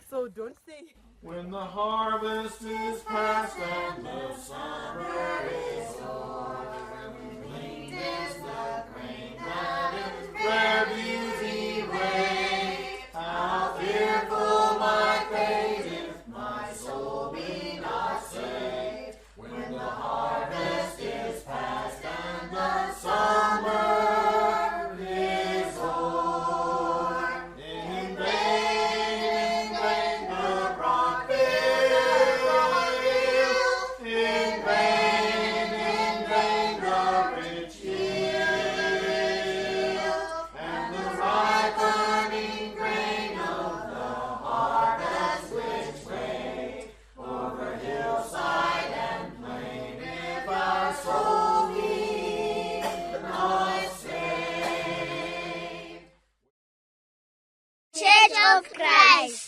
So don't say. When the harvest is past and the summer is o'er, when is the grain that in fair beauty wait, how fearful my fate if my soul be not saved. When the harvest is past and the summer is o'er, in vain the broad field, in vain the rich yield, and the ripening grain of the harvest which wait over hillside and plain, if our soul be not saved. Church of Christ.